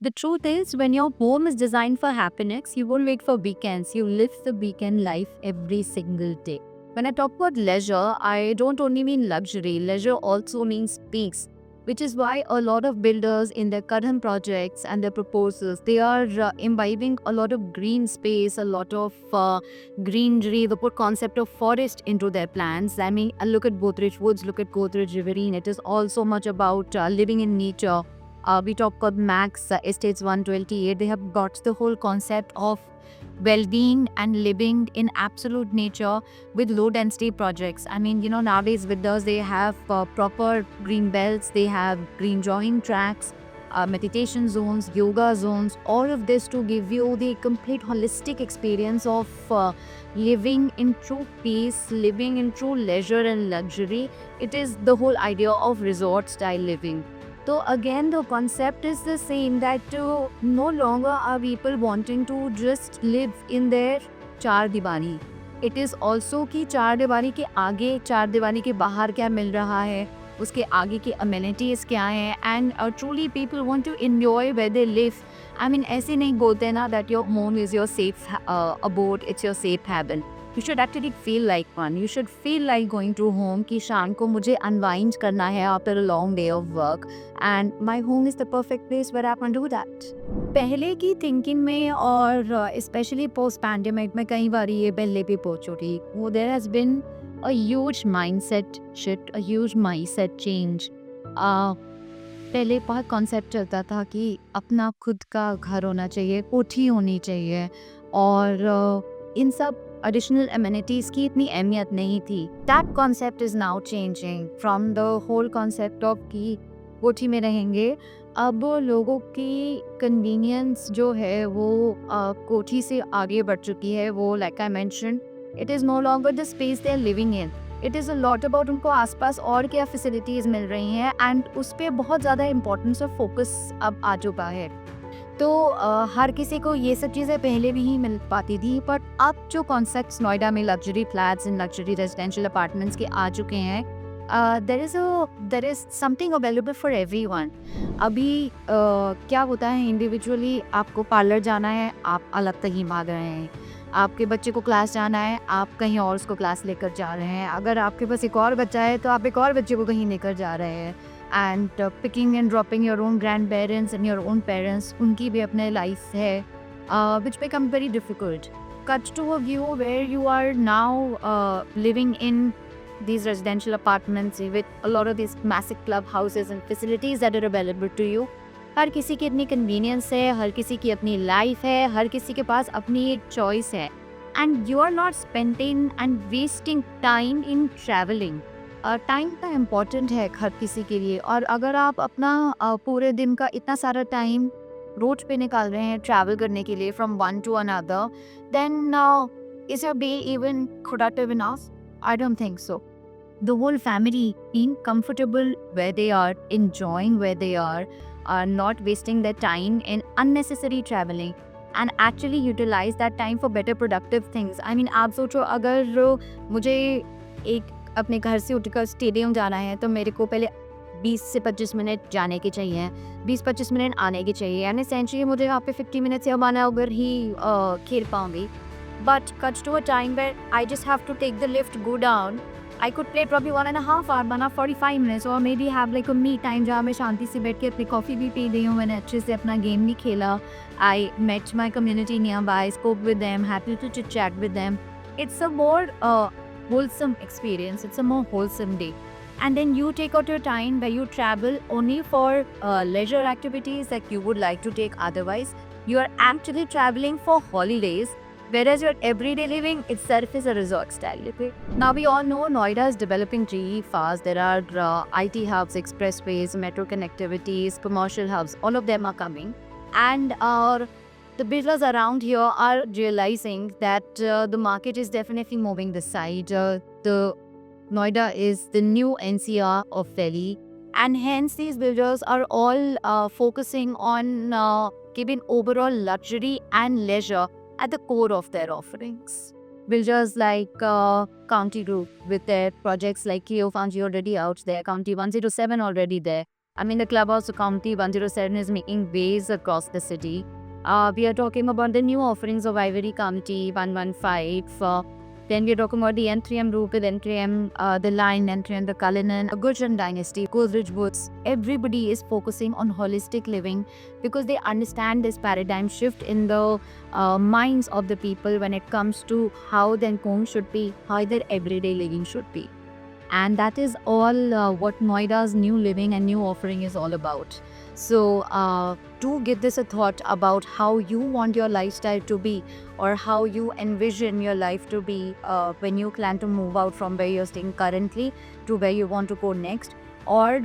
The truth is, when your home is designed for happiness, you won't wait for weekends. You live the weekend life every single day. When I talk about leisure, I don't only mean luxury. Leisure also means peace, which is why a lot of builders in their current projects and their proposals, they are imbibing a lot of green space, a lot of greenery. They put concept of forest into their plans. I mean, look at Godrej Woods, look at Godrej Riverine. It is all so much about living in nature. We talk about Max Estates 128. They have got the whole concept of well-being and living in absolute nature with low density projects. I mean, nowadays with those, they have proper green belts, they have green jogging tracks, meditation zones, yoga zones, all of this to give you the complete holistic experience of living in true peace, living in true leisure and luxury. It is the whole idea of resort style living. So again, the concept is the same, that no longer are people wanting to just live in their चार दीवारी. It is also कि चार दीवारी के आगे, चार दीवारी के बाहर क्या मिल रहा है, उसके आगे की amenities क्या हैं, and truly people want to enjoy where they live. I mean, ऐसे नहीं बोलते ना that your home is your safe abode, it's your safe haven. You should actually feel like one. You should feel like going to home कि शाम को मुझे unwind करना है after a long day of work, and my home is the perfect place where I can do that. पहले की thinking में और स्पेशली पोस्ट पैंडेमिक में कई बार ये पहले भी पहुंच चुकी वो there has been a huge mindset shift, a huge mindset change. पहले बहुत कॉन्सेप्ट चलता था कि अपना खुद का घर होना चाहिए, कोठी होनी चाहिए, और इन सब एडिशनल एमिनिटीज़ की इतनी अहमियत नहीं थी. That concept is now changing from the whole concept of कि कोठी में रहेंगे. अब लोगों की कन्वीनियंस जो है वो कोठी से आगे बढ़ चुकी है. वो like I mention, it is no longer the space they are living in. It is a lot about उनको आसपास और क्या फैसिलिटीज़ मिल रही हैं, एंड उस पर बहुत ज़्यादा इंपॉर्टेंस और फोकस अब आ चुका है. तो हर किसी को ये सब चीज़ें पहले भी ही मिल पाती थी, बट अब जो कॉन्सेप्ट्स नोएडा में luxury flats and luxury residential apartments के आ चुके हैं, there is something available for everyone. अभी क्या होता है, इंडिविजुअली आपको पार्लर जाना है, आप अलग तक ही भाग रहे हैं. आपके बच्चे को क्लास जाना है, आप कहीं और उसको क्लास लेकर जा रहे हैं. अगर आपके पास एक और बच्चा है तो आप एक और बच्चे को कहीं लेकर जा रहे हैं. And picking and dropping your own grandparents and your own parents, उनकी भी अपने लाइफ है, which become very difficult. Cut to a view where you are now living in these residential apartments with a lot of these massive club houses and facilities that are available to you. हर किसी की अपनी convenience है, हर किसी की अपनी life है, हर किसी के पास अपनी एक चॉइस है, and you are not spending and wasting time in travelling. Time का इम्पॉर्टेंट है हर किसी के लिए, और अगर आप अपना पूरे दिन का इतना सारा टाइम रोड पे निकाल रहे हैं ट्रैवल करने के लिए from one to another, then is your day even productive enough? I don't think so. The whole family being comfortable where they are, enjoying where they are not wasting their time in unnecessary traveling, and actually utilize that time for better productive things. I mean, आप सोचो, अगर मुझे एक अपने घर से उठकर stadium जाना है तो मेरे को पहले 20 से 25 मिनट जाने के चाहिए, 20-25 मिनट आने के चाहिए, यानी एसेंशियली मुझे वहाँ पे 50 मिनट से हमारा अगर ही खेल पाऊंगी. But cuts to a time where I just have to take the lift, go down. I could play probably 1.5 hour, 45 minutes, or maybe have like a me time जहाँ मैं शांति से बैठ के अपनी कॉफ़ी भी पी रही हूँ, मैंने अच्छे से अपना गेम भी खेला. I met my community nearby, spoke with them, happy to chit chat with them. It's a more wholesome experience. It's a more wholesome day. And then you take out your time where you travel only for leisure activities that you would like to take otherwise. You are actually traveling for holidays, whereas your everyday living itself is a resort style living. Now we all know Noida is developing really fast. There are IT hubs, expressways, metro connectivities, commercial hubs, all of them are coming. And the builders around here are realizing that the market is definitely moving this side. The Noida is the new NCR of Delhi, and hence these builders are all focusing on giving overall luxury and leisure at the core of their offerings. Builders like County Group with their projects like Keo Fanji already out there, County 107 already there, I mean, the Clubhouse County 107 is making waves across the city. We are talking about the new offerings of Ivory County 115. Then we are talking about the N3M group with N3M, the Line, N3M, the Cullinan, Gurjan Dynasty, Coleridge Woods. Everybody is focusing on holistic living because they understand this paradigm shift in the minds of the people when it comes to how their home should be, how their everyday living should be. And that is all what Noida's new living and new offering is all about. So do give this a thought about how you want your lifestyle to be, or how you envision your life to be when you plan to move out from where you're staying currently to where you want to go next. Or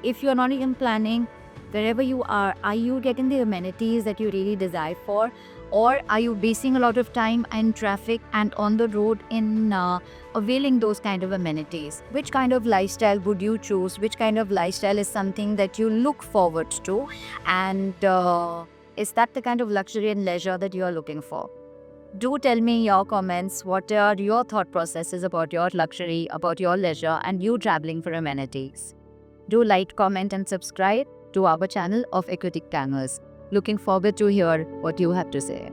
if you're not even planning, wherever you are you getting the amenities that you really desire for? Or are you wasting a lot of time in traffic and on the road in availing those kind of amenities? Which kind of lifestyle would you choose? Which kind of lifestyle is something that you look forward to? And is that the kind of luxury and leisure that you are looking for? Do tell me in your comments what are your thought processes about your luxury, about your leisure, and you traveling for amenities. Do like, comment, and subscribe to our channel of Aquatic Tangers. Looking forward to hear what you have to say.